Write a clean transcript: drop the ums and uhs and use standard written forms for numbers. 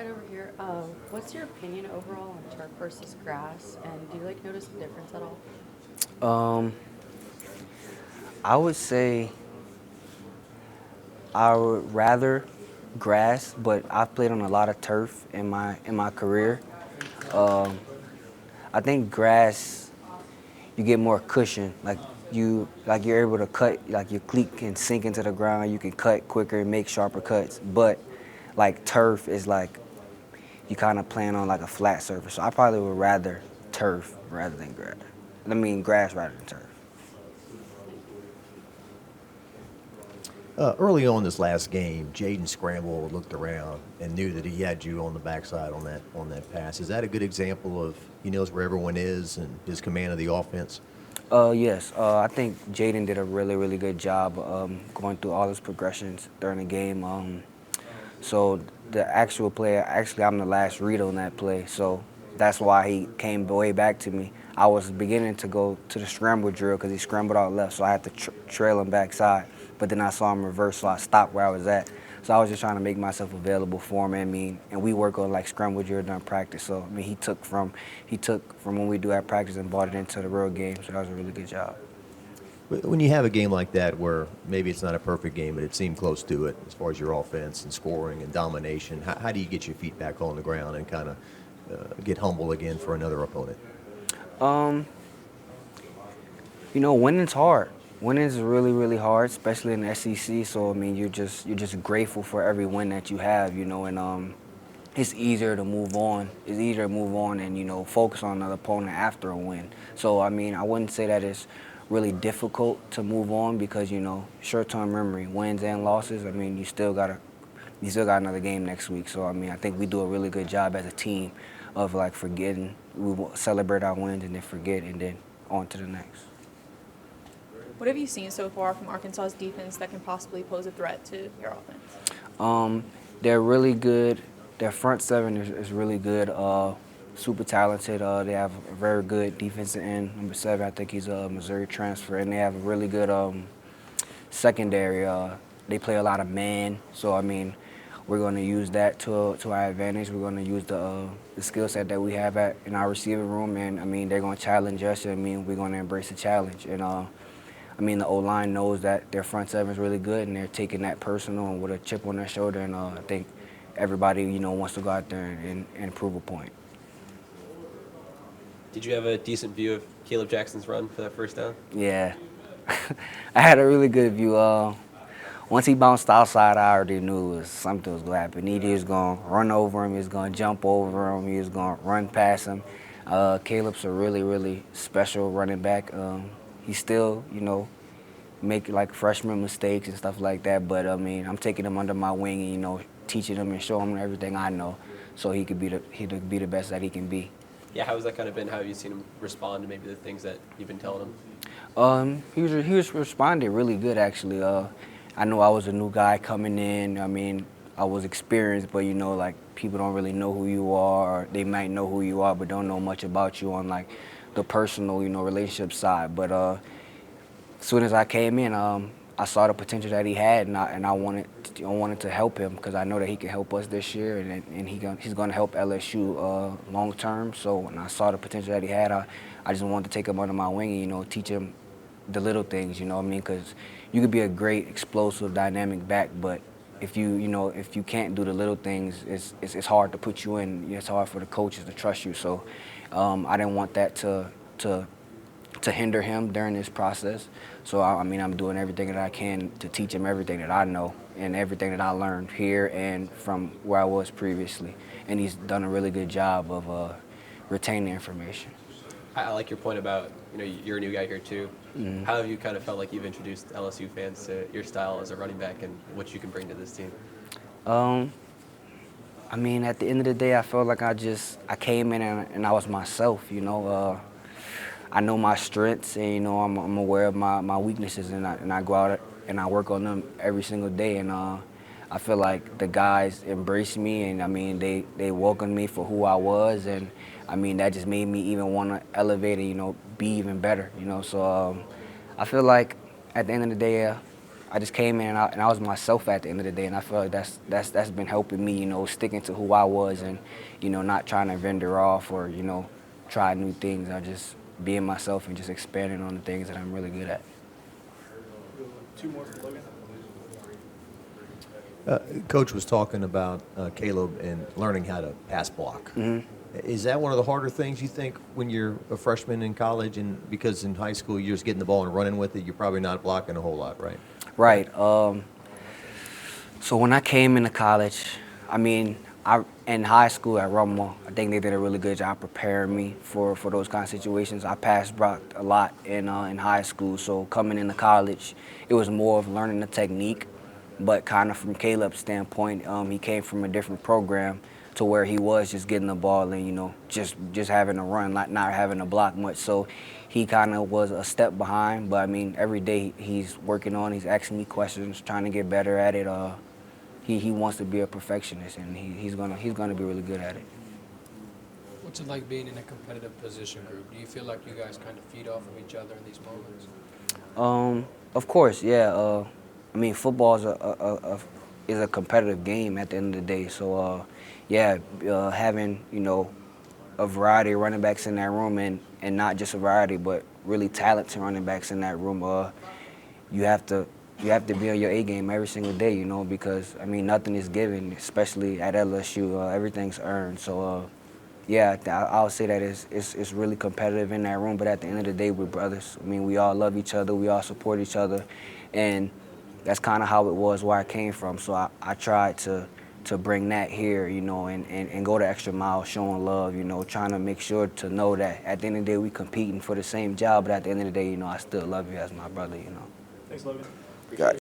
Right over here. What's your opinion overall on turf versus grass? And do you notice a difference at all? Um, I would say I would rather grass, but I've played on a lot of turf in my career. Um, I think grass you get more cushion, you're able to cut, like your cleat can sink into the ground, you can cut quicker and make sharper cuts. But like turf is like you kind of playing on like a flat surface. So I probably would rather turf rather than grass. I mean grass rather than turf. Early on this last game, Jaden scrambled, looked around, and knew that he had you on the backside on that pass. Is that a good example of he knows where everyone is and his command of the offense? Yes, I think Jaden did a really, really good job going through all his progressions during the game. So the actual play, actually, I'm the last read on that play, so that's why he came way back to me. I was beginning to go to the scramble drill because he scrambled out left, so I had to trail him backside. But then I saw him reverse, so I stopped where I was at. So I was just trying to make myself available for him. And we work on like scramble drill during practice. So he took from when we do at practice and brought it into the real game. So that was a really good job. When you have a game like that where maybe it's not a perfect game, but it seemed close to it as far as your offense and scoring and domination, how do you get your feet back on the ground and kind of get humble again for another opponent? Um, winning's hard. Winning is really, really hard, especially in the SEC. So I mean, you're just grateful for every win that you have, and it's easier to move on. It's easier to move on and focus on another opponent after a win. So I mean, I wouldn't say that it's really difficult to move on because short-term memory, wins and losses. I mean, you still got another game next week. So I mean, I think we do a really good job as a team of like forgetting. We will celebrate our wins and then forget and then on to the next. What have you seen so far from Arkansas's defense that can possibly pose a threat to your offense? They're really good. Their front seven is really good. Super talented. They have a very good defensive end. Number 7, I think he's a Missouri transfer, and they have a really good secondary. They play a lot of man, so I mean, we're going to use that to our advantage. We're going to use the skill set that we have in our receiving room, and I mean, they're going to challenge us. I mean, we're going to embrace the challenge, and I mean, the O-line knows that their front seven is really good, and they're taking that personal and with a chip on their shoulder. And I think everybody, wants to go out there and prove a point. Did you have a decent view of Caleb Jackson's run for that first down? Yeah, I had a really good view. Once he bounced outside, I already knew something was going to happen. He was going to run over him. He was going to jump over him. He was going to run past him. Caleb's a really, really special running back. He still, make like freshman mistakes and stuff like that. But I mean, I'm taking him under my wing and teaching him and showing him everything I know, so he could be the best that he can be. Yeah, how has that kind of been? How have you seen him respond to maybe the things that you've been telling him? He was responding really good actually. I know I was a new guy coming in. I mean, I was experienced, but like people don't really know who you are. Or they might know who you are, but don't know much about you on like the personal, relationship side. But as soon as I came in, I saw the potential that he had, and I wanted to help him because I know that he can help us this year, and he's going to help LSU long term. So when I saw the potential that he had, I just wanted to take him under my wing and teach him the little things. You know what I mean? Because you could be a great, explosive, dynamic back, but if you can't do the little things, it's hard to put you in. It's hard for the coaches to trust you. So I didn't want that to hinder him during this process. So I mean, I'm doing everything that I can to teach him everything that I know and everything that I learned here and from where I was previously. And he's done a really good job of retaining the information. I like your point about, you're a new guy here too. Mm-hmm. How have you kind of felt like you've introduced LSU fans to your style as a running back and what you can bring to this team? I mean, at the end of the day, I felt like I came in and I was myself, I know my strengths and, I'm aware of my weaknesses and I go out and I work on them every single day. And I feel like the guys embraced me and, I mean, they welcomed me for who I was. And, I mean, that just made me even want to elevate and, be even better, So I feel like at the end of the day, I just came in and I was myself at the end of the day, and I feel like that's been helping me, you know, sticking to who I was and, you know, not trying to vendor off or, you know, try new things. I just being myself and just expanding on the things that I'm really good at. Two more for Logan. Coach was talking about Caleb and learning how to pass block. Is that one of the harder things you think when you're a freshman in college? And because in high school you're just getting the ball and running with it, you're probably not blocking a whole lot, right? Right. So when I came into college, I mean, in high school at Rummel, I think they did a really good job preparing me for those kind of situations. I passed blocked a lot in high school, so coming into college, it was more of learning the technique. But kind of from Caleb's standpoint, he came from a different program to where he was just getting the ball and, you know, just having to run, not having to block much. So he kind of was a step behind. But I mean, every day he's working on, he's asking me questions, trying to get better at it. He wants to be a perfectionist, and he's gonna be really good at it. What's it like being in a competitive position group? Do you feel like you guys kind of feed off of each other in these moments? Of course, yeah. I mean, football is a competitive game at the end of the day. So, having, you know, a variety of running backs in that room, and not just a variety, but really talented running backs in that room, you have to be on your A game every single day, you know, because, I mean, nothing is given, especially at LSU. Everything's earned. So, I'll say that it's really competitive in that room, but at the end of the day, we're brothers. I mean, we all love each other, we all support each other, and that's kind of how it was where I came from. So I tried to bring that here, you know, and go the extra mile, showing love, you know, trying to make sure to know that at the end of the day, we competing for the same job, but at the end of the day, you know, I still love you as my brother, you know. Thanks, Logan. Got it.